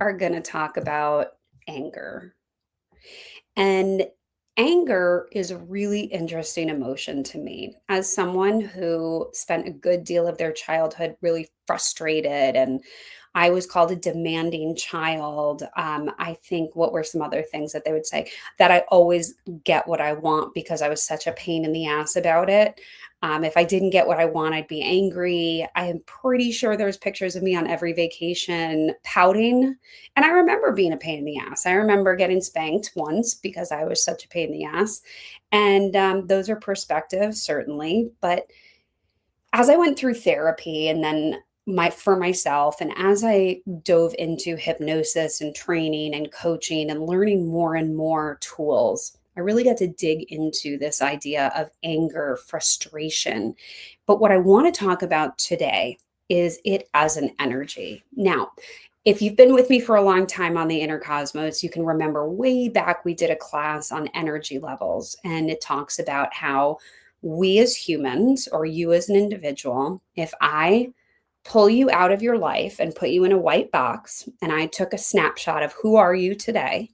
are going to talk about anger. And anger is a really interesting emotion to me. As someone who spent a good deal of their childhood really frustrated, and I was called a demanding child. I think what were some other things that they would say? That I always get what I want because I was such a pain in the ass about it. If I didn't get what I want, I'd be angry. I am pretty sure there's pictures of me on every vacation pouting, and I remember being a pain in the ass. I remember getting spanked once because I was such a pain in the ass. And those are perspectives, certainly. But as I went through therapy and then for myself, and as I dove into hypnosis and training and coaching and learning more and more tools, I really got to dig into this idea of anger, frustration. But what I want to talk about today is it as an energy. Now, if you've been with me for a long time on the Inner Cosmos, you can remember way back we did a class on energy levels, and it talks about how we as humans, or you as an individual, if I pull you out of your life and put you in a white box and I took a snapshot of who are you today,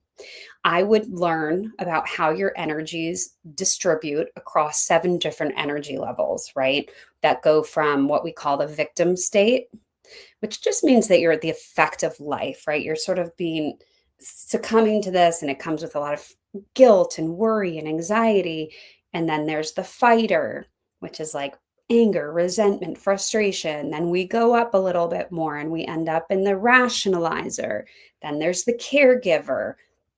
I would learn about how your energies distribute across 7 different energy levels, right? That go from what we call the victim state, which just means that you're at the effect of life, right? You're sort of being succumbing to this, and it comes with a lot of guilt and worry and anxiety. And then there's the fighter, which is like anger, resentment, frustration. Then we go up a little bit more and we end up in the rationalizer. Then there's the caregiver,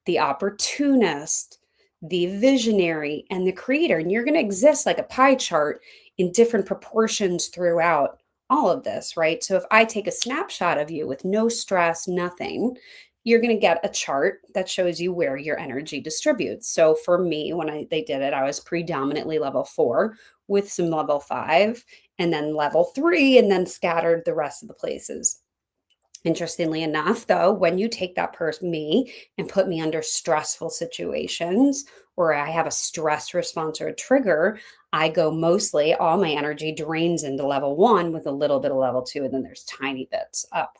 the opportunist, the visionary, and the creator. And you're going to exist like a pie chart in different proportions throughout all of this, right? So if I take a snapshot of you with no stress, nothing, you're going to get a chart that shows you where your energy distributes. So for me, when they did it, I was predominantly level 4 with some level 5 and then level 3 and then scattered the rest of the places. Interestingly enough, though, when you take that person, me, and put me under stressful situations where I have a stress response or a trigger, I go mostly, all my energy drains into level 1 with a little bit of level 2, and then there's tiny bits up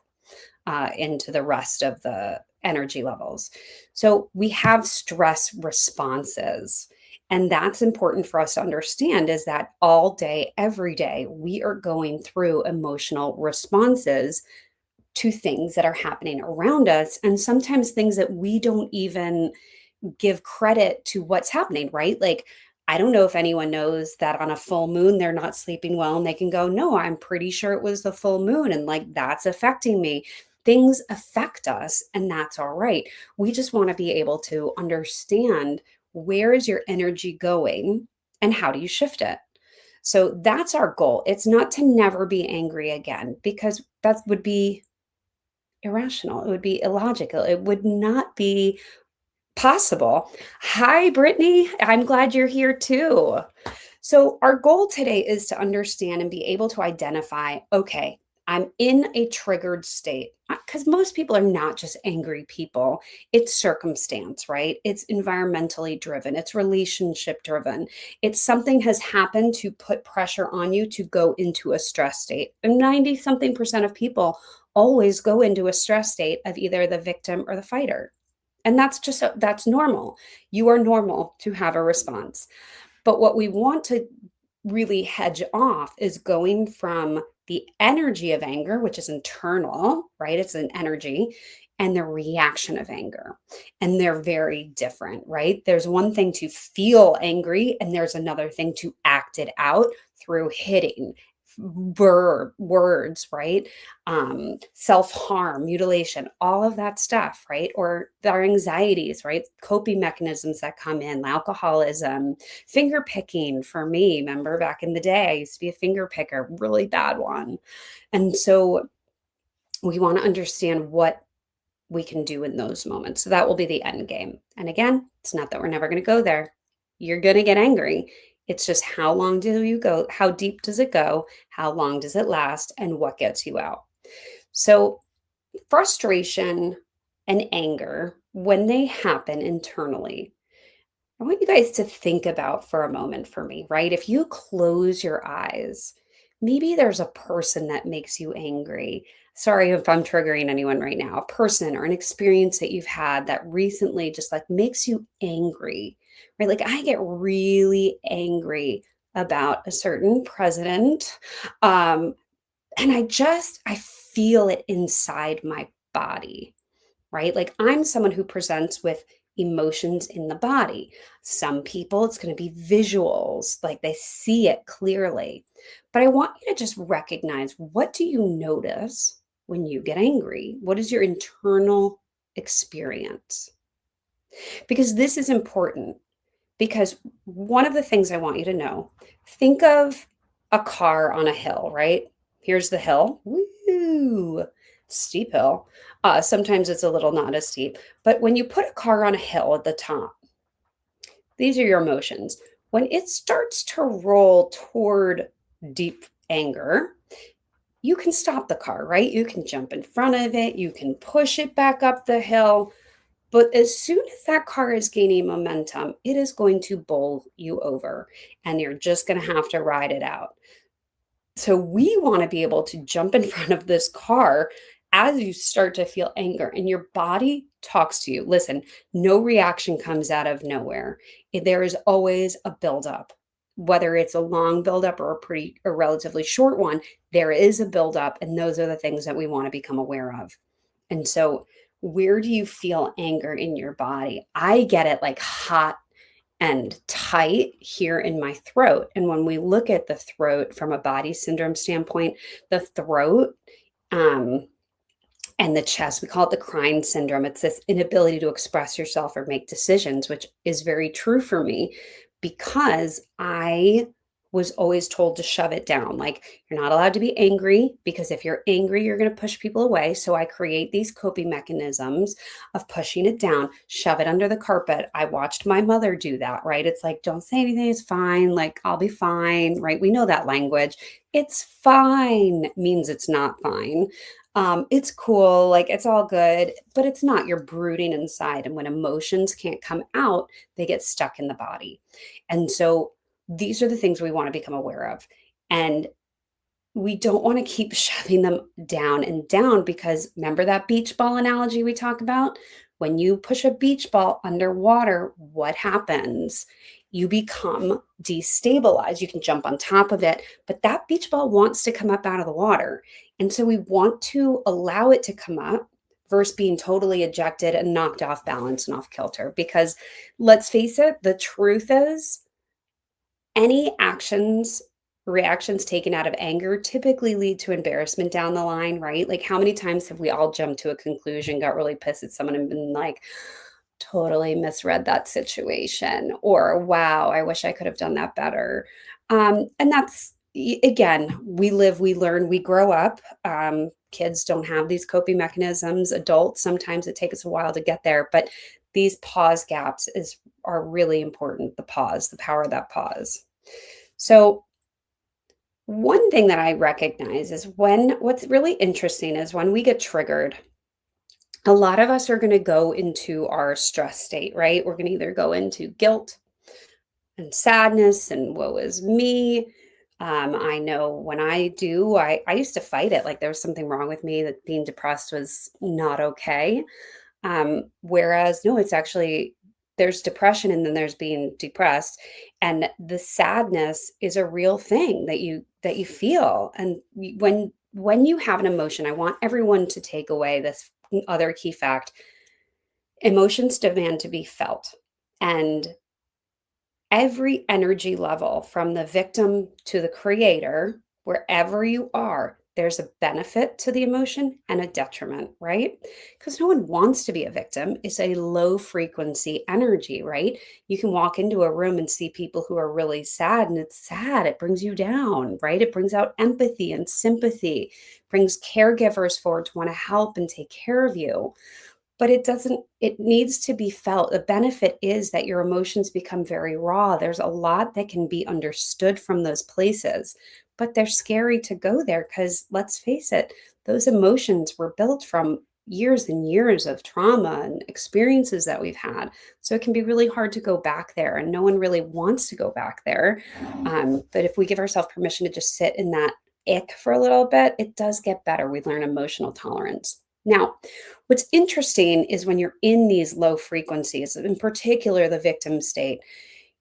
into the rest of the energy levels. So we have stress responses. And that's important for us to understand, is that all day, every day, we are going through emotional responses to things that are happening around us, and sometimes things that we don't even give credit to what's happening, right? Like, I don't know if anyone knows that on a full moon they're not sleeping well, and they can go, no, I'm pretty sure it was the full moon, and like that's affecting me. Things affect us, and that's all right. We just want to be able to understand, where is your energy going and how do you shift it? So that's our goal. It's not to never be angry again, because that would be irrational. It would be illogical. It would not be possible. Hi, Brittany. I'm glad you're here too. So, our goal today is to understand and be able to identify, okay, I'm in a triggered state, because most people are not just angry people. It's circumstance, right? It's environmentally driven, it's relationship driven. It's something has happened to put pressure on you to go into a stress state. And 90 something percent of people always go into a stress state of either the victim or the fighter. And that's normal. You are normal to have a response. But what we want to really hedge off is going from the energy of anger, which is internal, right? It's an energy, and the reaction of anger. And they're very different, right? There's one thing to feel angry, and there's another thing to act it out through hitting, words, right? Self-harm, mutilation, all of that stuff, right? Or our anxieties, right? Coping mechanisms that come in, alcoholism, finger picking for me. Remember back in the day, I used to be a finger picker, really bad one. And so we want to understand what we can do in those moments. So that will be the end game. And again, it's not that we're never going to go there. You're going to get angry. It's just, how long do you go? How deep does it go? How long does it last? And what gets you out? So frustration and anger, when they happen internally, I want you guys to think about for a moment for me, right? If you close your eyes, Maybe there's a person that makes you angry. Sorry if I'm triggering anyone right now. A person or an experience that you've had that recently just like makes you angry, right? Like I get really angry about a certain president. Um, and I feel it inside my body, right? Like I'm someone who presents with emotions in the body. Some people, it's going to be visuals, like they see it clearly. But I want you to just recognize, what do you notice when you get angry? What is your internal experience? Because this is important. Because one of the things I want you to know, think of a car on a hill, right? Here's the hill. Woo! Steep hill. Sometimes it's a little not as steep. But when you put a car on a hill at the top, these are your emotions. When it starts to roll toward deep anger, you can stop the car, right? You can jump in front of it, you can push it back up the hill. But as soon as that car is gaining momentum, it is going to bowl you over and you're just going to have to ride it out. So we want to be able to jump in front of this car as you start to feel anger and your body talks to you. Listen, no reaction comes out of nowhere. There is always a buildup. Whether it's a long buildup or a relatively short one, there is a buildup, and those are the things that we want to become aware of. And so, where do you feel anger in your body? I get it like hot and tight here in my throat. And when we look at the throat from a body syndrome standpoint, the throat um, and the chest, we call it the crying syndrome. It's this inability to express yourself or make decisions, which is very true for me because I was always told to shove it down. Like, you're not allowed to be angry because if you're angry, you're going to push people away. So I create these coping mechanisms of pushing it down, shove it under the carpet. I watched my mother do that, right? It's like, don't say anything, it's fine. Like, I'll be fine, right? We know that language. It's fine means it's not fine. It's cool, like it's all good, but it's not. You're brooding inside. And when emotions can't come out, they get stuck in the body. And so these are the things we want to become aware of. And we don't want to keep shoving them down and down because remember that beach ball analogy we talk about? When you push a beach ball underwater, what happens? You become destabilized. You can jump on top of it, but that beach ball wants to come up out of the water. And so we want to allow it to come up versus being totally ejected and knocked off balance and off kilter. Because let's face it, the truth is any reactions taken out of anger typically lead to embarrassment down the line, right? Like, how many times have we all jumped to a conclusion, got really pissed at someone, and been like, totally misread that situation, or wow, I wish I could have done that better. And that's, again, we live, we learn, we grow up. Kids don't have these coping mechanisms. Adults, sometimes it takes us a while to get there, but these pause gaps are really important. The pause, the power of that pause. So one thing that I recognize is what's really interesting is when we get triggered, a lot of us are going to go into our stress state, right? We're going to either go into guilt and sadness and woe is me. I know when I used to fight it like there was something wrong with me, that being depressed was not okay. Whereas no, it's actually, there's depression and then there's being depressed. And the sadness is a real thing that you feel. And when you have an emotion, I want everyone to take away this other key fact. Emotions demand to be felt. And every energy level from the victim to the creator, wherever you are, there's a benefit to the emotion and a detriment, right? Because no one wants to be a victim. It's a low frequency energy, right? You can walk into a room and see people who are really sad, and it's sad. It brings you down, right? It brings out empathy and sympathy, brings caregivers forward to want to help and take care of you. But it needs to be felt. The benefit is that your emotions become very raw. There's a lot that can be understood from those places, but they're scary to go there because let's face it, those emotions were built from years and years of trauma and experiences that we've had. So it can be really hard to go back there, and no one really wants to go back there. But if we give ourselves permission to just sit in that ick for a little bit, it does get better. We learn emotional tolerance. Now, what's interesting is when you're in these low frequencies, in particular the victim state,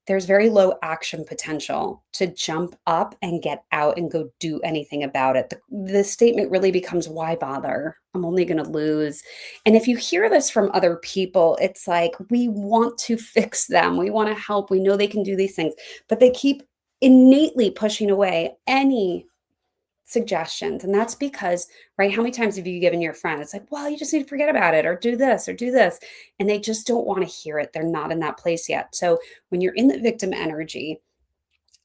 there's very low action potential to jump up and get out and go do anything about it. The statement really becomes, why bother? I'm only going to lose. And if you hear this from other people, it's like, we want to fix them. We want to help. We know they can do these things, but they keep innately pushing away any suggestions. And that's because, right, how many times have you given your friend, it's like, well, you just need to forget about it or do this or do this. And they just don't want to hear it. They're not in that place yet. So when you're in the victim energy,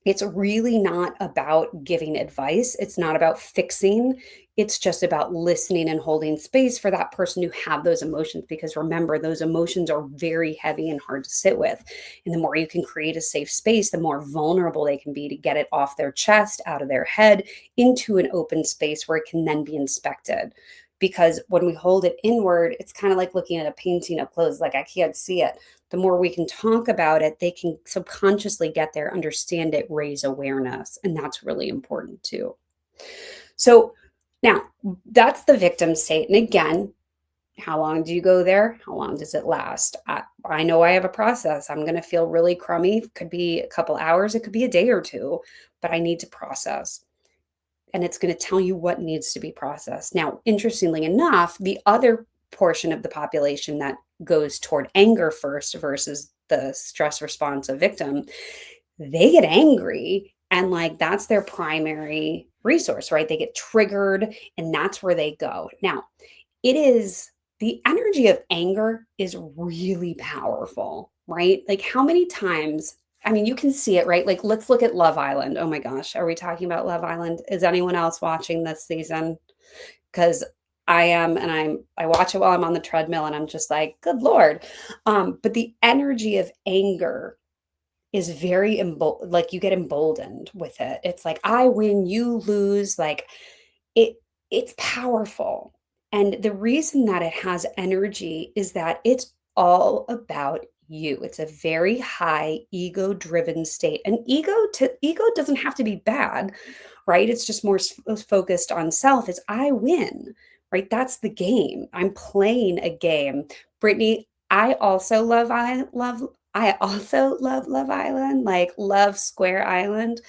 it's really not about giving advice. It's not about fixing. It's just about listening and holding space for that person to have those emotions. Because remember, those emotions are very heavy and hard to sit with. And the more you can create a safe space, the more vulnerable they can be to get it off their chest, out of their head, into an open space where it can then be inspected. Because when we hold it inward, it's kind of like looking at a painting up close, like I can't see it. The more we can talk about it, they can subconsciously get there, understand it, raise awareness. And that's really important too. So now that's the victim state. And again, how long do you go there? How long does it last? I know I have a process. I'm going to feel really crummy. It could be a couple hours, it could be a day or two, but I need to process. And it's going to tell you what needs to be processed. Now, interestingly enough, the other portion of the population that goes toward anger first versus the stress response of victim, they get angry and like that's their primary resource, right? They get triggered and that's where they go. Now, it is the energy of anger is really powerful, right? Like how many times, I mean, you can see it, right? Like let's look at Love Island. Oh my gosh, are we talking about Love Island? Is anyone else watching this season? Because I am, and I watch it while I'm on the treadmill, and I'm just like, good Lord. But the energy of anger is very like you get emboldened with it. It's like I win, you lose. Like it, it's powerful. And the reason that it has energy is that it's all about you. It's a very high ego driven state. And ego doesn't have to be bad, right? It's just more focused on self. It's I win, right? That's the game. I'm playing a game. Brittany, I also love Love Island, like love Square Island.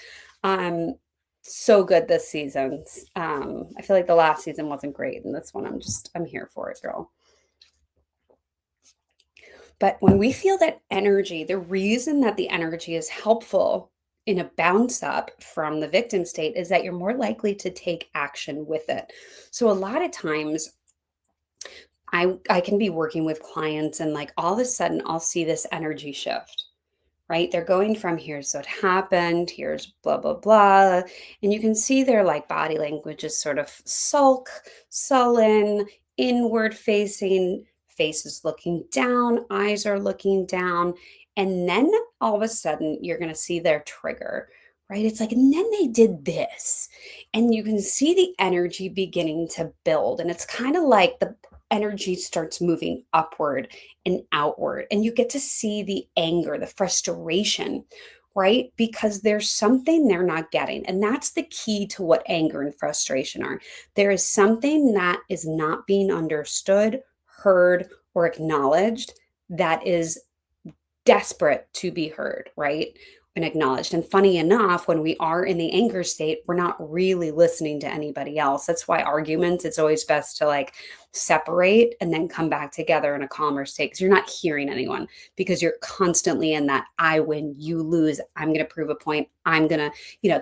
Um, so good this season. I feel like the last season wasn't great, and this one I'm here for it, girl. But when we feel that energy, the reason that the energy is helpful in a bounce up from the victim state is that you're more likely to take action with it. So a lot of times I can be working with clients and like all of a sudden I'll see this energy shift, right? They're going from here's what happened, here's blah, blah, blah. And you can see their like body language is sort of sulk, sullen, inward facing, faces looking down, eyes are looking down. And then all of a sudden you're going to see their trigger, right? It's like, and then they did this. And you can see the energy beginning to build. And it's kind of like the energy starts moving upward and outward. And you get to see the anger, the frustration, right? Because there's something they're not getting. And that's the key to what anger and frustration are. There is something that is not being understood, heard, or acknowledged that is desperate to be heard, right? And acknowledged. And funny enough, when we are in the anger state, we're not really listening to anybody else. That's why arguments, it's always best to like separate and then come back together in a calmer state because you're not hearing anyone because you're constantly in that I win, you lose, I'm going to prove a point. I'm going to,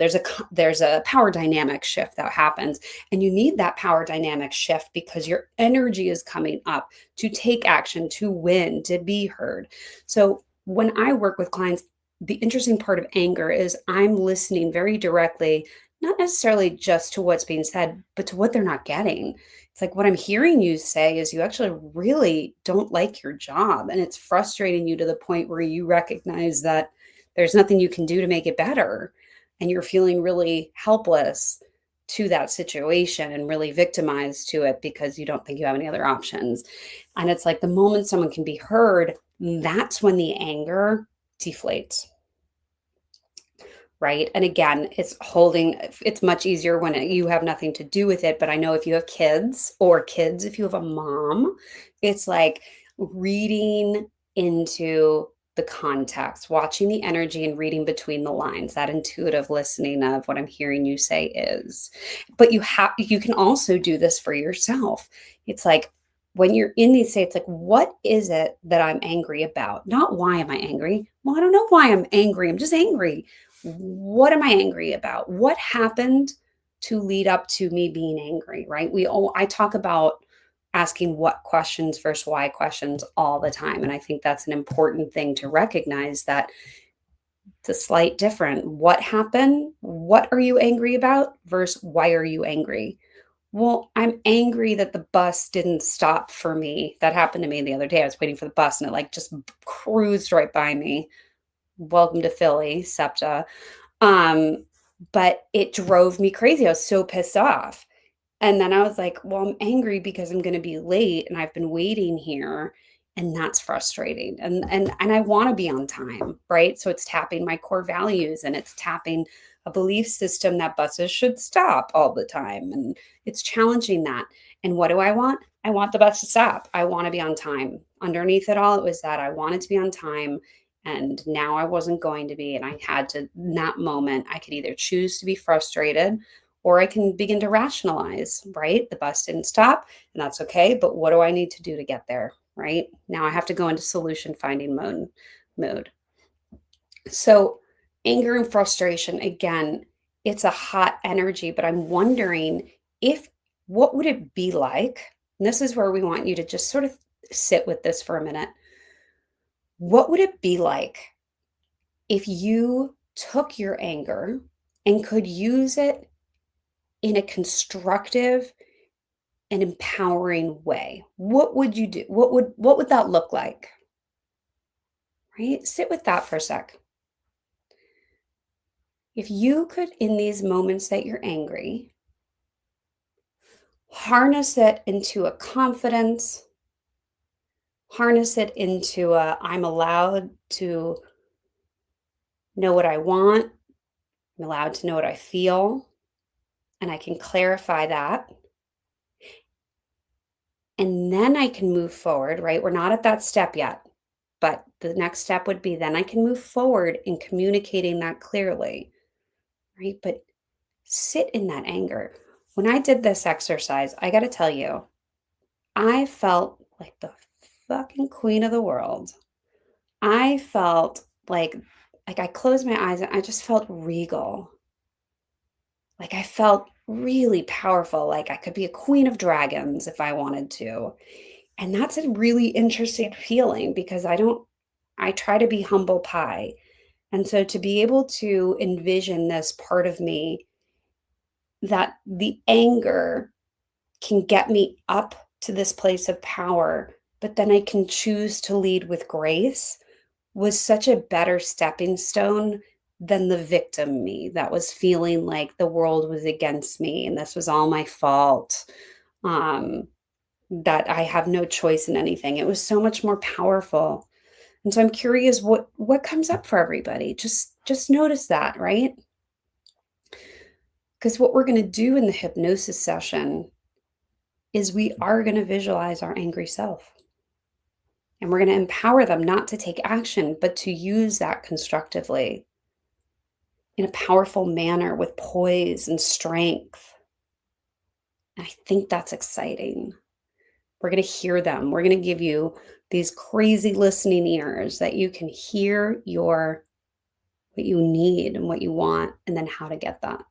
there's a power dynamic shift that happens and you need that power dynamic shift because your energy is coming up to take action, to win, to be heard. So when I work with clients, the interesting part of anger is I'm listening very directly, not necessarily just to what's being said, but to what they're not getting. It's like what I'm hearing you say is you actually really don't like your job. And it's frustrating you to the point where you recognize that there's nothing you can do to make it better. And you're feeling really helpless to that situation and really victimized to it because you don't think you have any other options. And it's like the moment someone can be heard, that's when the anger deflates, right? And again, it's much easier when you have nothing to do with it. But I know if you have kids, or kids, if you have a mom, it's like reading into the context, watching the energy and reading between the lines, that intuitive listening of what I'm hearing you say is. But you can also do this for yourself. It's like when you're in these states, like, what is it that I'm angry about? Not why am I angry? Well, I don't know why I'm angry. I'm just angry. What am I angry about? What happened to lead up to me being angry, right? I talk about asking what questions versus why questions all the time. And I think that's an important thing to recognize, that it's a slight different. What happened? What are you angry about versus why are you angry? Well, I'm angry that the bus didn't stop for me. That happened to me the other day. I was waiting for the bus and it like just cruised right by me. Welcome to Philly, SEPTA. Um, but it drove me crazy. I was so pissed off. And then I was like, well, I'm angry because I'm going to be late and I've been waiting here, and that's frustrating. And I want to be on time, right? So it's tapping my core values, and it's tapping a belief system that buses should stop all the time, and it's challenging that. And what do I want? I want the bus to stop. I want to be on time. Underneath it all, it was that I wanted to be on time, and now I wasn't going to be, and I had to, in that moment, I could either choose to be frustrated, or I can begin to rationalize, right? The bus didn't stop, and that's okay, but what do I need to do to get there, right? Now I have to go into solution finding mode. So anger and frustration, again, it's a hot energy, but I'm wondering, if what would it be like? And this is where we want you to just sort of sit with this for a minute. What would it be like if you took your anger and could use it in a constructive and empowering way? What would you do? What would that look like? Right? Sit with that for a sec. If you could, in these moments that you're angry, harness it into a confidence, harness it into a, I'm allowed to know what I want, I'm allowed to know what I feel, and I can clarify that. And then I can move forward, right? We're not at that step yet. But the next step would be, then I can move forward in communicating that clearly, right? But sit in that anger. When I did this exercise, I got to tell you, I felt like the fucking queen of the world. I felt like I closed my eyes and I just felt regal. Like I felt really powerful, like I could be a queen of dragons if I wanted to. And that's a really interesting feeling, because I try to be humble pie. And so to be able to envision this part of me, that the anger can get me up to this place of power, but then I can choose to lead with grace, was such a better stepping stone than the victim me that was feeling like the world was against me and this was all my fault. Um, that I have no choice in anything. It was so much more powerful. And so I'm curious what comes up for everybody. Just notice that, right? Because what we're going to do in the hypnosis session is we are going to visualize our angry self. And we're going to empower them not to take action, but to use that constructively in a powerful manner with poise and strength. And I think that's exciting. We're going to hear them. We're going to give you these crazy listening ears that you can hear what you need and what you want, and then how to get that.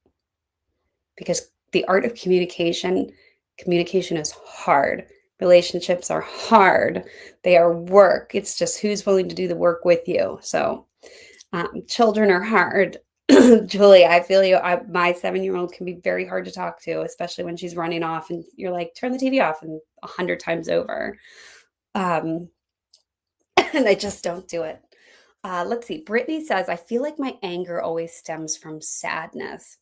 Because the art of communication is hard. Relationships are hard. They are work. It's just who's willing to do the work with you. So children are hard. Julie, I feel you. My 7-year-old can be very hard to talk to, especially when she's running off and you're like, turn the TV off, and 100 times over. And I just don't do it. Let's see. Brittany says, I feel like my anger always stems from sadness.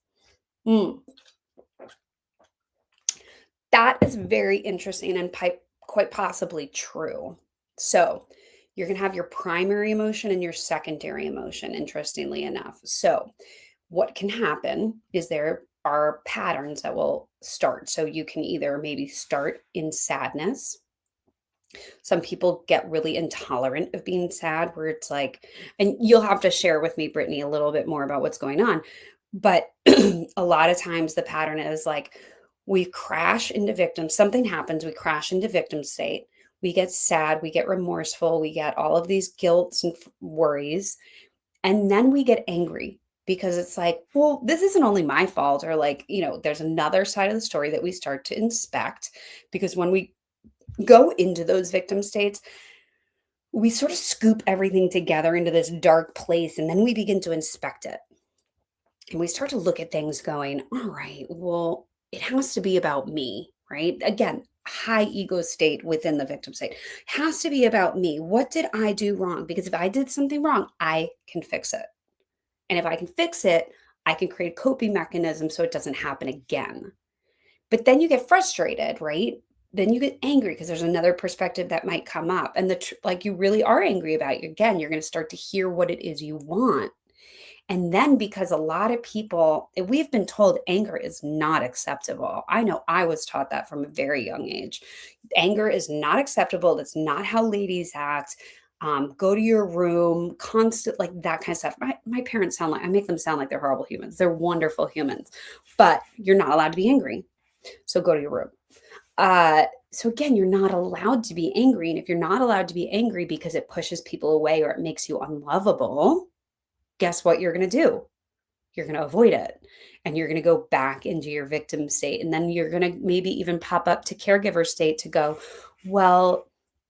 That is very interesting and quite possibly true. So you're going to have your primary emotion and your secondary emotion, interestingly enough. So what can happen is there are patterns that will start. So you can either maybe start in sadness. Some people get really intolerant of being sad, where it's like, and you'll have to share with me, Brittany, a little bit more about what's going on. But a lot of times the pattern is like we crash into victim, something happens, we crash into victim state. We get sad, we get remorseful, we get all of these guilts and worries, and then we get angry because it's like, well, this isn't only my fault, or like, there's another side of the story that we start to inspect because when we go into those victim states, we sort of scoop everything together into this dark place and then we begin to inspect it. And we start to look at things going, all right, well, it has to be about me, right? Again, high ego state within the victim state has to be about me. What did I do wrong? Because if I did something wrong, I can fix it. And if I can fix it, I can create a coping mechanism so it doesn't happen again. But then you get frustrated, right? Then you get angry because there's another perspective that might come up. And like you really are angry about it. Again, you're going to start to hear what it is you want. And then because a lot of people, we've been told anger is not acceptable. I know I was taught that from a very young age. Anger is not acceptable. That's not how ladies act. Go to your room, constant, like that kind of stuff. My parents sound like, I make them sound like they're horrible humans. They're wonderful humans, but you're not allowed to be angry. So go to your room. So again, you're not allowed to be angry. And if you're not allowed to be angry because it pushes people away or it makes you unlovable, guess what you're going to do? You're going to avoid it and you're going to go back into your victim state. And then you're going to maybe even pop up to caregiver state to go, well,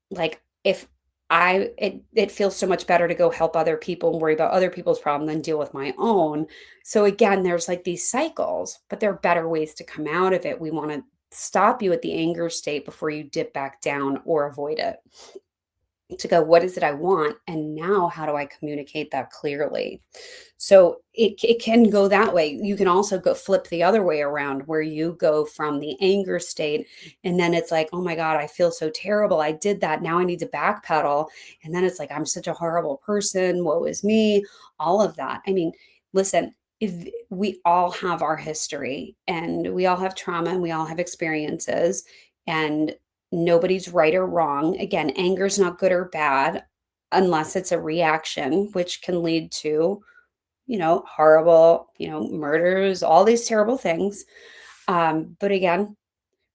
like if it feels so much better to go help other people and worry about other people's problem than deal with my own. So again, there's like these cycles, but there are better ways to come out of it. We want to stop you at the anger state before you dip back down or avoid it, to go, what is it I want? And now how do I communicate that clearly? So it can go that way. You can also go flip the other way around where you go from the anger state and then it's like, oh my God, I feel so terrible. I did that. Now I need to backpedal. And then it's like, I'm such a horrible person. Woe is me. All of that. I mean, listen, if we all have our history and we all have trauma and we all have experiences, and nobody's right or wrong. Again, anger is not good or bad unless it's a reaction, which can lead to, horrible, murders, all these terrible things. But again,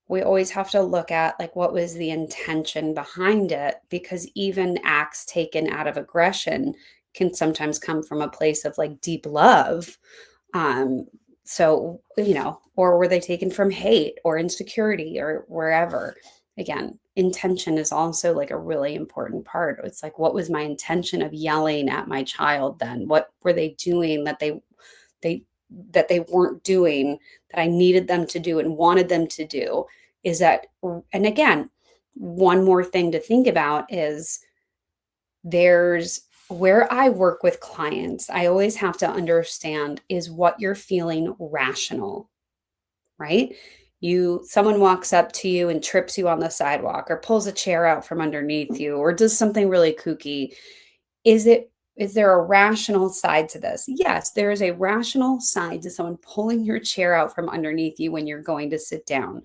we always have to look at like what was the intention behind it, because even acts taken out of aggression can sometimes come from a place of like deep love. Um, so, or were they taken from hate or insecurity or wherever? Again, intention is also like a really important part. It's like, what was my intention of yelling at my child then? What were they doing they that they weren't doing that I needed them to do and wanted them to do? Is that, and again, one more thing to think about is there's where I work with clients, I always have to understand, is what you're feeling rational, right? Someone walks up to you and trips you on the sidewalk or pulls a chair out from underneath you or does something really kooky. Is there a rational side to this? Yes, there is a rational side to someone pulling your chair out from underneath you when you're going to sit down.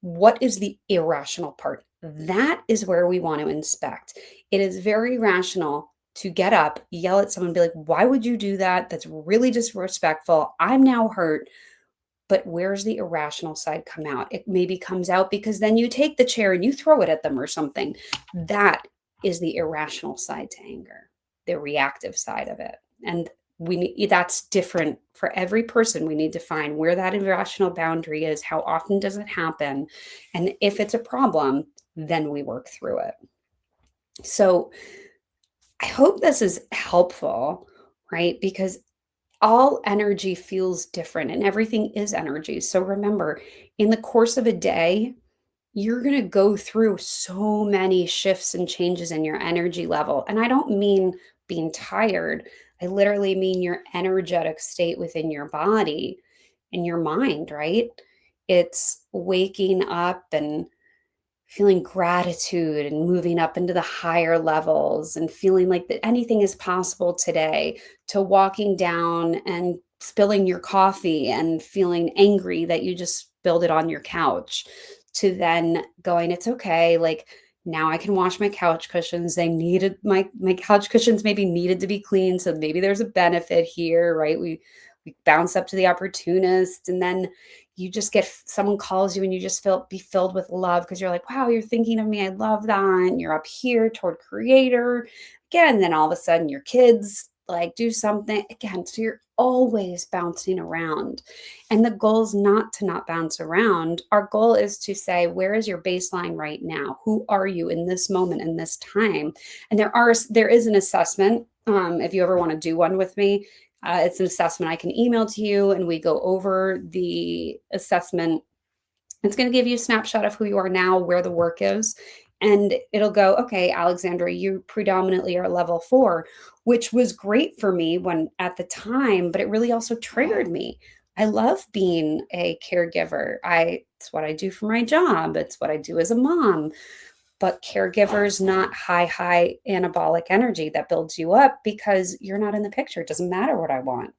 What is the irrational part? That is where we want to inspect. It is very rational to get up, yell at someone, be like, why would you do that? That's really disrespectful. I'm now hurt. But where's the irrational side come out? It maybe comes out because then you take the chair and you throw it at them or something. That is the irrational side to anger, the reactive side of it. And that's different for every person. We need to find where that irrational boundary is. How often does it happen? And if it's a problem, then we work through it. So I hope this is helpful, right? Because all energy feels different and everything is energy. So remember, in the course of a day, you're going to go through so many shifts and changes in your energy level. And I don't mean being tired. I literally mean your energetic state within your body and your mind, right? It's waking up and feeling gratitude and moving up into the higher levels and feeling like that anything is possible today, to walking down and spilling your coffee and feeling angry that you just spilled it on your couch, to then going, it's okay. Like, now I can wash my couch cushions. They needed my couch cushions maybe needed to be cleaned. So maybe there's a benefit here, right? We bounce up to the opportunist, and then you just get someone calls you and you just feel be filled with love because you're like, wow, you're thinking of me. I love that. And you're up here toward creator again. Then all of a sudden your kids like do something again. So you're always bouncing around. And the goal is not to not bounce around. Our goal is to say, where is your baseline right now? Who are you in this moment, in this time? And there is an assessment. If you ever want to do one with me, it's an assessment I can email to you, and we go over the assessment. It's going to give you a snapshot of who you are now, where the work is. And it'll go, okay, Alexandra, you predominantly are level 4, which was great for me when at the time, but it really also triggered me. I love being a caregiver. It's what I do for my job. It's what I do as a mom. But caregivers, not high anabolic energy that builds you up because you're not in the picture. It doesn't matter what I want.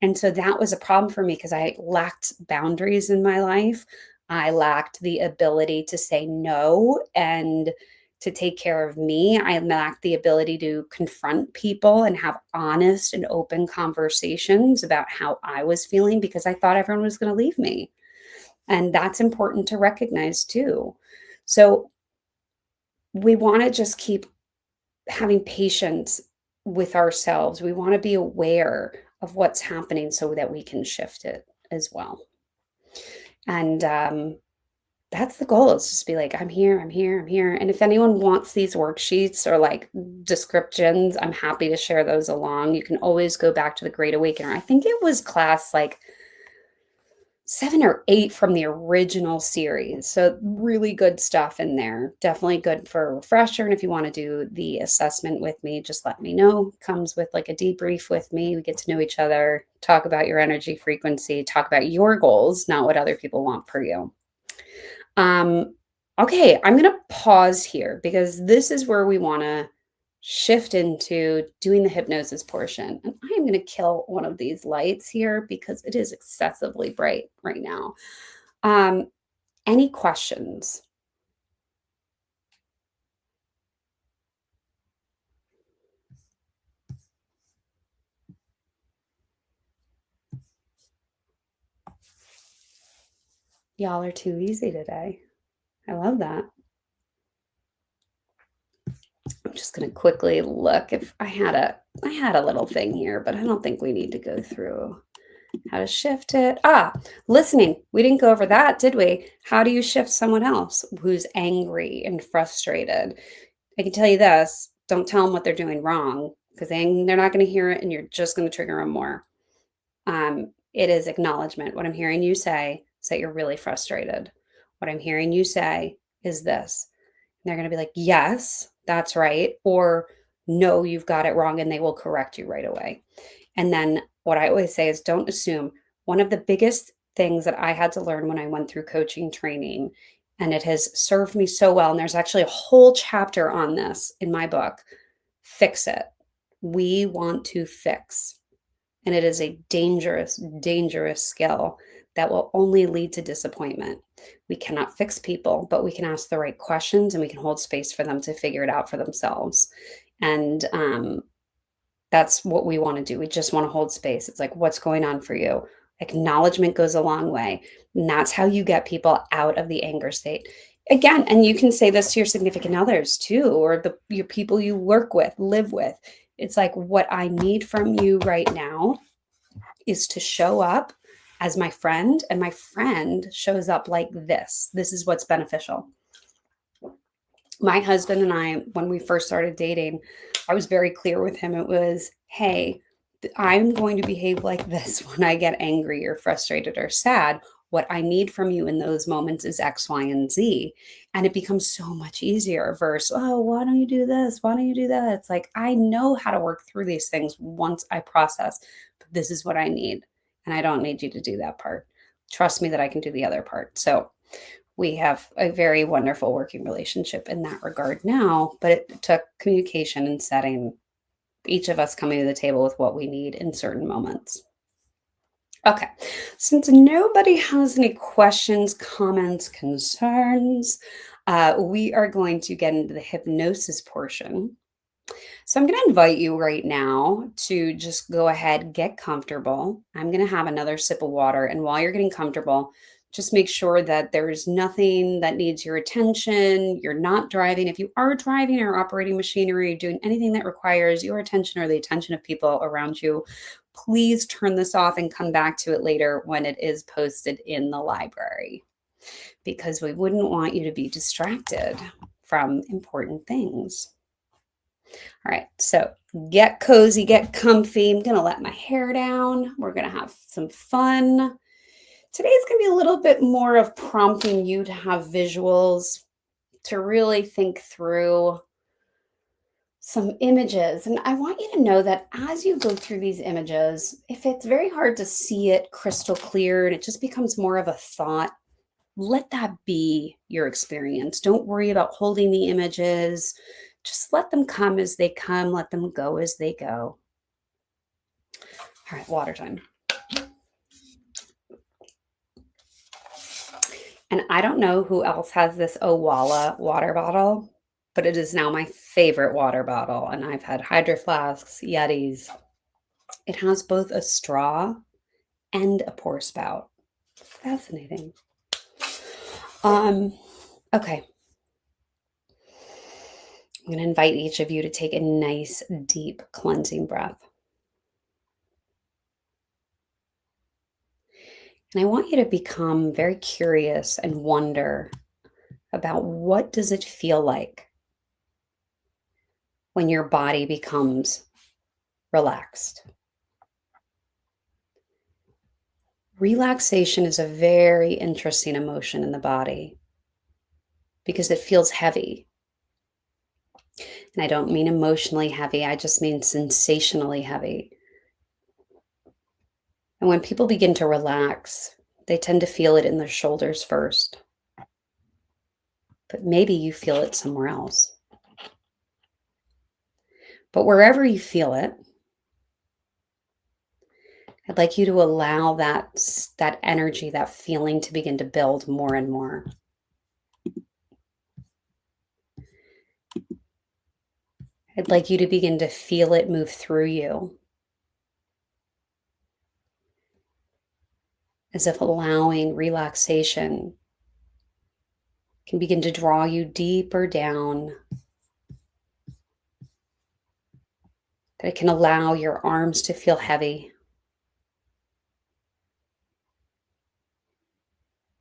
And so that was a problem for me because I lacked boundaries in my life. I lacked the ability to say no and to take care of me. I lacked the ability to confront people and have honest and open conversations about how I was feeling because I thought everyone was going to leave me. And that's important to recognize too. So we want to just keep having patience with ourselves. We want to be aware of what's happening so that we can shift it as well. And that's the goal, is just be like, I'm here, I'm here, I'm here. And if anyone wants these worksheets or like descriptions, I'm happy to share those along. You can always go back to the Great Awakener. I think it was class like 7 or 8 from the original series. So really good stuff in there. Definitely good for a refresher. And if you want to do the assessment with me, just let me know. Comes with like a debrief with me. We get to know each other, talk about your energy frequency, talk about your goals, not what other people want for you. Okay, I'm going to pause here because this is where we want to shift into doing the hypnosis portion. And I am going to kill one of these lights here because it is excessively bright right now. Any questions? Y'all are too easy today. I love that. I'm just going to quickly look if I had a little thing here, but I don't think we need to go through how to shift it. Listening. We didn't go over that, did we? How do you shift someone else who's angry and frustrated? I can tell you this, don't tell them what they're doing wrong because they're not going to hear it and you're just going to trigger them more. It is acknowledgement. What I'm hearing you say is that you're really frustrated. What I'm hearing you say is this. And they're going to be like, yes, that's right. Or no, you've got it wrong. And they will correct you right away. And then what I always say is don't assume. One of the biggest things that I had to learn when I went through coaching training, and it has served me so well, and there's actually a whole chapter on this in my book, fix it. We want to fix. And it is a dangerous, dangerous skill that will only lead to disappointment. We cannot fix people, but we can ask the right questions and we can hold space for them to figure it out for themselves. And that's what we want to do. We just want to hold space. It's like, what's going on for you? Acknowledgement goes a long way. And that's how you get people out of the anger state. Again, and you can say this to your significant others too, or your people you work with, live with. It's like, what I need from you right now is to show up as my friend, and my friend shows up like this. This is what's beneficial. My husband and I, when we first started dating, I was very clear with him. It was, hey, I'm going to behave like this when I get angry or frustrated or sad. What I need from you in those moments is X, Y, and Z. And it becomes so much easier versus, oh, why don't you do this? Why don't you do that? It's like, I know how to work through these things once I process, but this is what I need. And I don't need you to do that part. Trust me that I can do the other part. So we have a very wonderful working relationship in that regard now, but it took communication and setting, each of us coming to the table with what we need in certain moments. Okay. Since nobody has any questions, comments, concerns, we are going to get into the hypnosis portion. So I'm going to invite you right now to just go ahead, get comfortable. I'm going to have another sip of water. And while you're getting comfortable, just make sure that there's nothing that needs your attention. You're not driving. If you are driving or operating machinery, doing anything that requires your attention or the attention of people around you, please turn this off and come back to it later when it is posted in the library because we wouldn't want you to be distracted from important things. All right, so get cozy, get comfy. I'm gonna let my hair down. We're gonna have some fun. Today's gonna be a little bit more of prompting you to have visuals, to really think through some images. And I want you to know that as you go through these images, if it's very hard to see it crystal clear and it just becomes more of a thought, let that be your experience. Don't worry about holding the images. Just let them come as they come, let them go as they go. All right, water time. And I don't know who else has this Owala water bottle, but it is now my favorite water bottle. And I've had Hydro Flasks, Yetis. It has both a straw and a pour spout. Fascinating. Okay. I'm going to invite each of you to take a nice, deep, cleansing breath. And I want you to become very curious and wonder about what does it feel like when your body becomes relaxed. Relaxation is a very interesting emotion in the body because it feels heavy. And I don't mean emotionally heavy, I just mean sensationally heavy. And when people begin to relax, they tend to feel it in their shoulders first. But maybe you feel it somewhere else. But wherever you feel it, I'd like you to allow that energy, that feeling to begin to build more and more. I'd like you to begin to feel it move through you, as if allowing relaxation can begin to draw you deeper down, that it can allow your arms to feel heavy,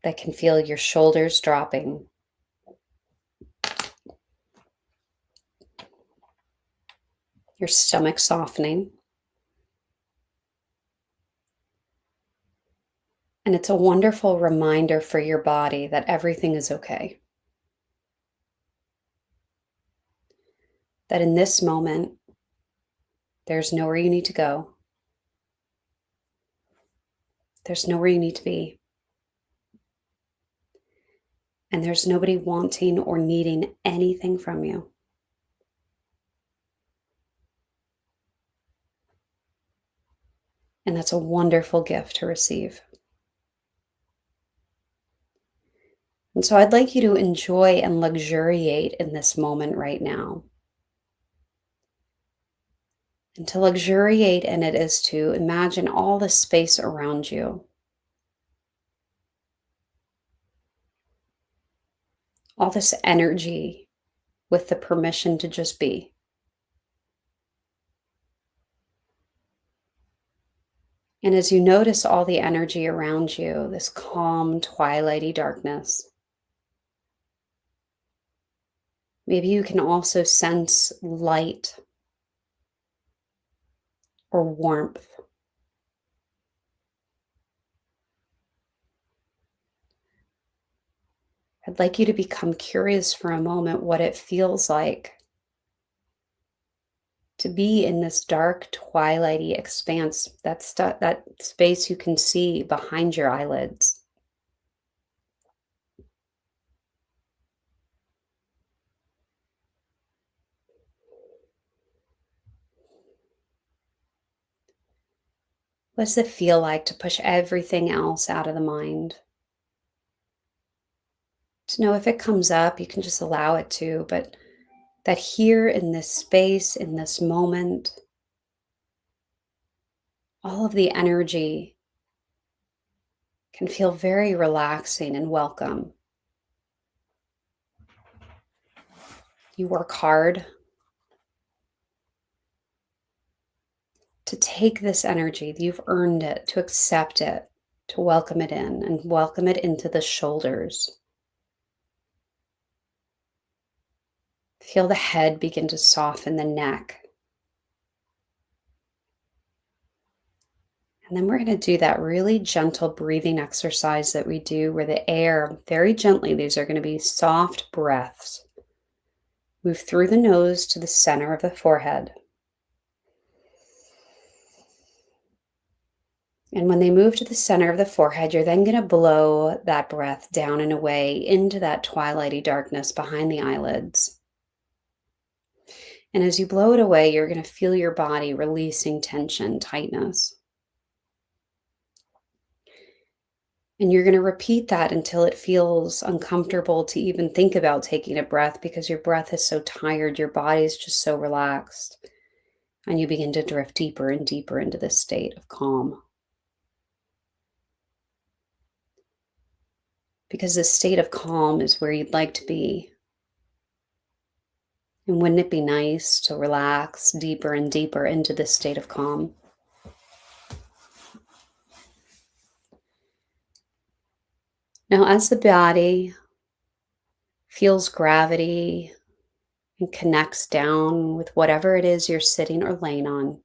that can feel your shoulders dropping, your stomach softening. And it's a wonderful reminder for your body that everything is okay. That in this moment, there's nowhere you need to go. There's nowhere you need to be. And there's nobody wanting or needing anything from you. And that's a wonderful gift to receive. And so I'd like you to enjoy and luxuriate in this moment right now. And to luxuriate in it is to imagine all the space around you, all this energy with the permission to just be. And as you notice all the energy around you, this calm, twilighty darkness, maybe you can also sense light or warmth. I'd like you to become curious for a moment what it feels like to be in this dark, twilighty expanse, that space you can see behind your eyelids. What does it feel like to push everything else out of the mind? To know if it comes up, you can just allow it to, but that here in this space, in this moment, all of the energy can feel very relaxing and welcome. You work hard to take this energy, you've earned it, to accept it, to welcome it in and welcome it into the shoulders. Feel the head begin to soften, the neck. And then we're going to do that really gentle breathing exercise that we do where the air, very gently, these are going to be soft breaths, move through the nose to the center of the forehead. And when they move to the center of the forehead, you're then going to blow that breath down and away into that twilighty darkness behind the eyelids. And as you blow it away, you're going to feel your body releasing tension, tightness. And you're going to repeat that until it feels uncomfortable to even think about taking a breath because your breath is so tired, your body is just so relaxed. And you begin to drift deeper and deeper into this state of calm. Because this state of calm is where you'd like to be. And wouldn't it be nice to relax deeper and deeper into this state of calm? Now, as the body feels gravity and connects down with whatever it is you're sitting or laying on,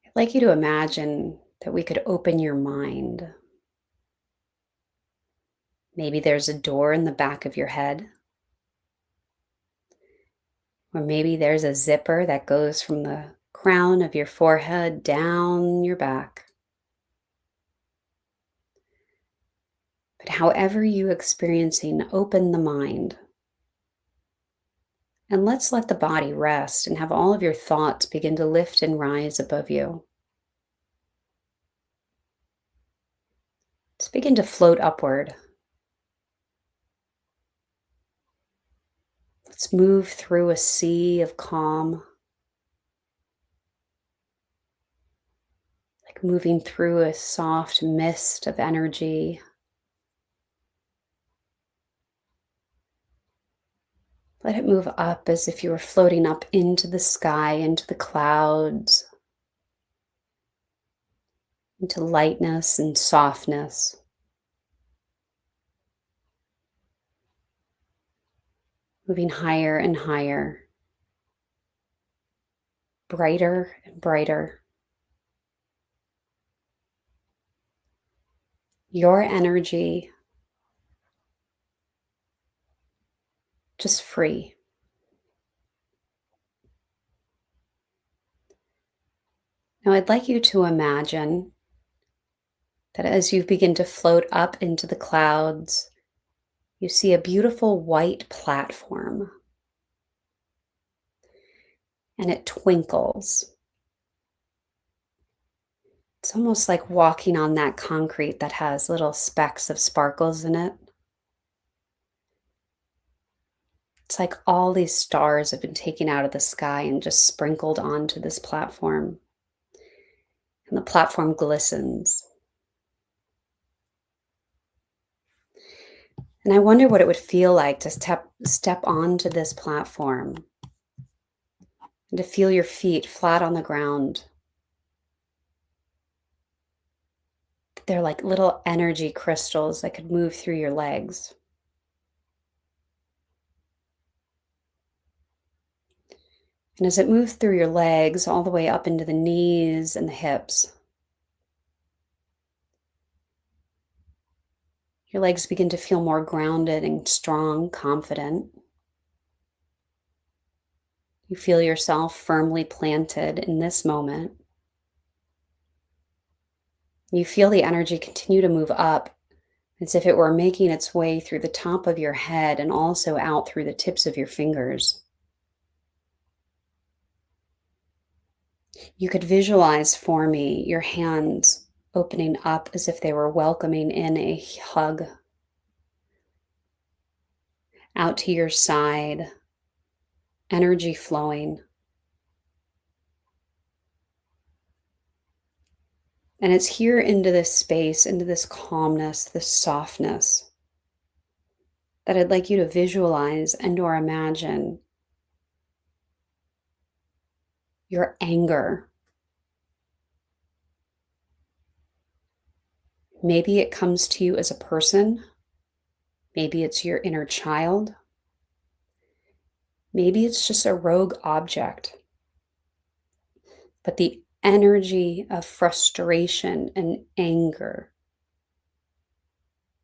I'd like you to imagine that we could open your mind. Maybe there's a door in the back of your head, or maybe there's a zipper that goes from the crown of your forehead down your back. But however you experiencing, open the mind. And let's let the body rest and have all of your thoughts begin to lift and rise above you. Just begin to float upward. Let's move through a sea of calm, like moving through a soft mist of energy. Let it move up as if you were floating up into the sky, into the clouds, into lightness and softness. Moving higher and higher, brighter and brighter. Your energy just free. Now I'd like you to imagine that as you begin to float up into the clouds, you see a beautiful white platform, and it twinkles. It's almost like walking on that concrete that has little specks of sparkles in it. It's like all these stars have been taken out of the sky and just sprinkled onto this platform. And the platform glistens. And I wonder what it would feel like to step onto this platform and to feel your feet flat on the ground. They're like little energy crystals that could move through your legs. And as it moves through your legs, all the way up into the knees and the hips, your legs begin to feel more grounded and strong, confident. You feel yourself firmly planted in this moment. You feel the energy continue to move up as if it were making its way through the top of your head and also out through the tips of your fingers. You could visualize for me your hands opening up as if they were welcoming in a hug out to your side, energy flowing. And it's here into this space, into this calmness, this softness that I'd like you to visualize and or imagine your anger. Maybe it comes to you as a person. Maybe it's your inner child. Maybe it's just a rogue object. But the energy of frustration and anger,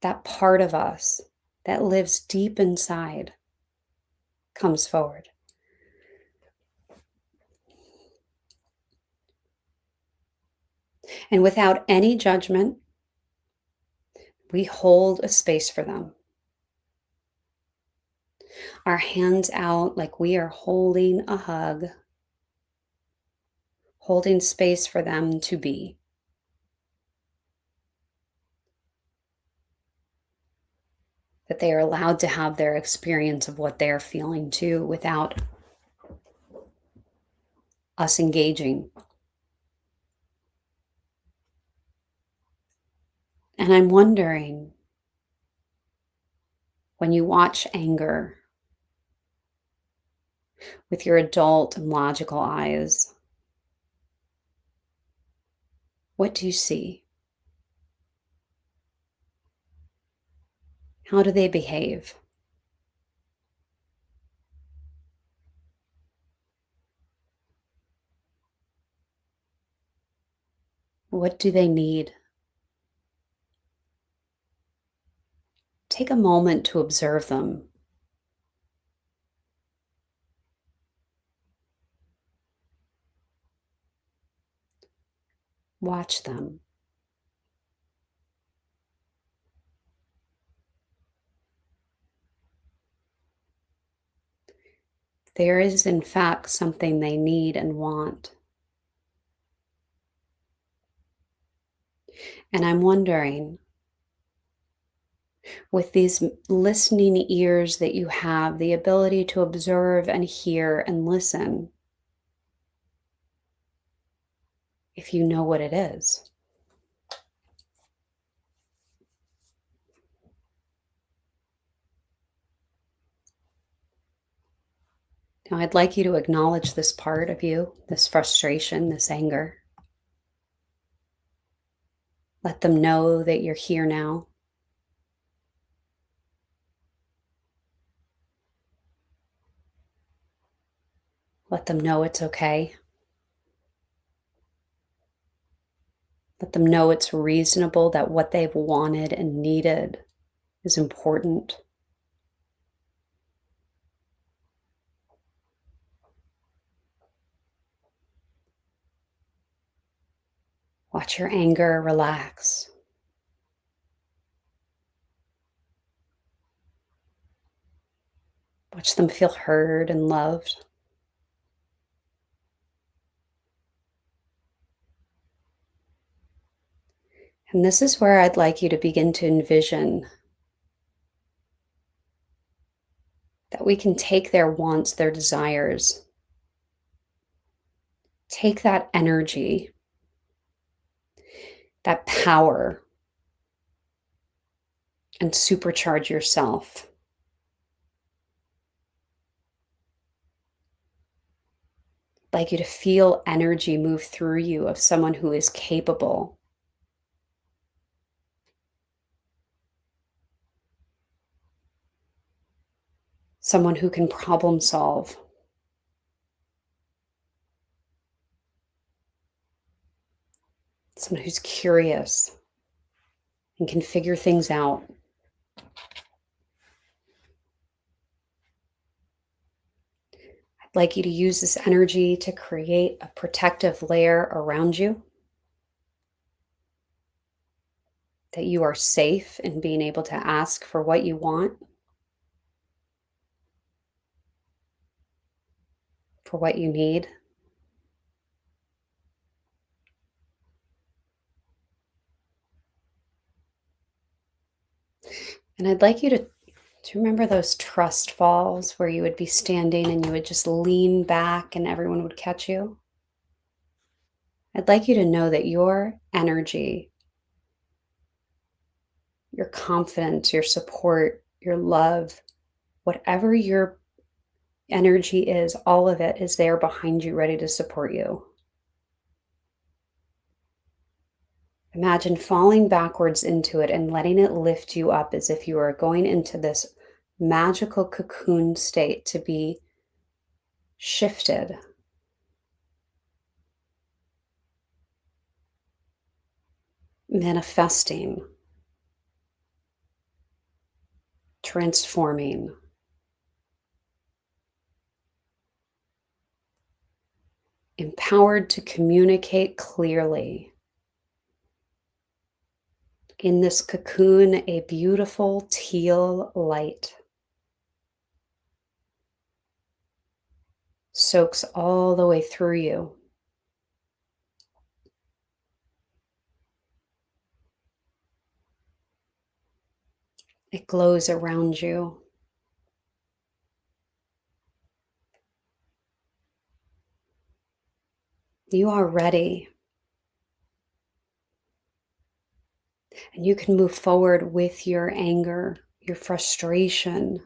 that part of us that lives deep inside, comes forward. And without any judgment, we hold a space for them. Our hands out like we are holding a hug, holding space for them to be. That they are allowed to have their experience of what they're feeling too without us engaging. And I'm wondering, when you watch anger with your adult and logical eyes, what do you see? How do they behave? What do they need? Take a moment to observe them. Watch them. There is, in fact, something they need and want. And I'm wondering, with these listening ears that you have, the ability to observe and hear and listen, if you know what it is. Now, I'd like you to acknowledge this part of you, this frustration, this anger. Let them know that you're here now. Let them know it's okay. Let them know it's reasonable, that what they've wanted and needed is important. Watch your anger relax. Watch them feel heard and loved. And this is where I'd like you to begin to envision that we can take their wants, their desires, take that energy, that power, and supercharge yourself. I'd like you to feel energy move through you of someone who is capable. Someone who can problem solve. Someone who's curious and can figure things out. I'd like you to use this energy to create a protective layer around you, that you are safe in being able to ask for what you want, for what you need. And I'd like you to remember those trust falls where you would be standing and you would just lean back and everyone would catch you. I'd like you to know that your energy, your confidence, your support, your love, whatever your energy is, all of it is there behind you, ready to support you. Imagine falling backwards into it and letting it lift you up as if you are going into this magical cocoon state to be shifted, manifesting, transforming, empowered to communicate clearly. In this cocoon, a beautiful teal light soaks all the way through you. It glows around you. You are ready. And you can move forward with your anger, your frustration.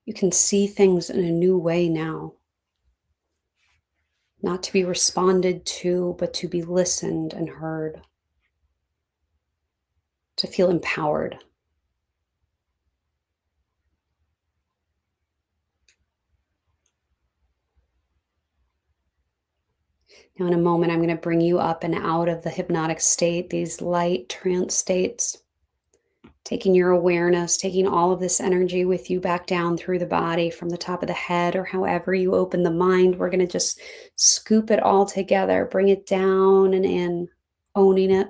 You can see things in a new way now. Not to be responded to, but to be listened and heard. To feel empowered. Now, in a moment, I'm going to bring you up and out of the hypnotic state, these light trance states, taking your awareness, taking all of this energy with you back down through the body from the top of the head or however you open the mind. We're going to just scoop it all together, bring it down and in, owning it,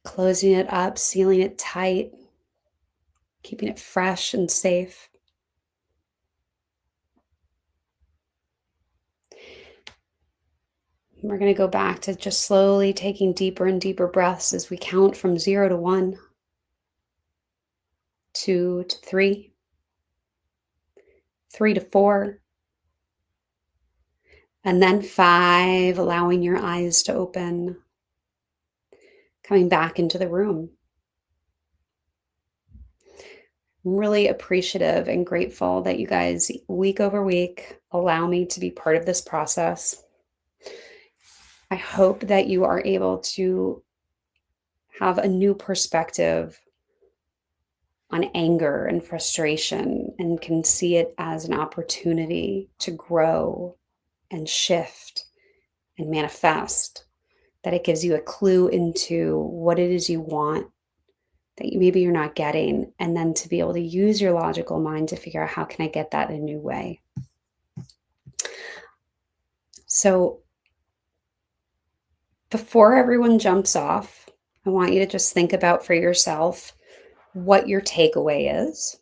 closing it up, sealing it tight, keeping it fresh and safe. We're going to go back to just slowly taking deeper and deeper breaths as we count from 0 to 1, 2 to 3, 3 to 4, and then 5, allowing your eyes to open, coming back into the room. I'm really appreciative and grateful that you guys, week over week, allow me to be part of this process. I hope that you are able to have a new perspective on anger and frustration and can see it as an opportunity to grow and shift and manifest, that it gives you a clue into what it is you want that maybe you're not getting, and then to be able to use your logical mind to figure out how can I get that in a new way. So before everyone jumps off, I want you to just think about for yourself what your takeaway is.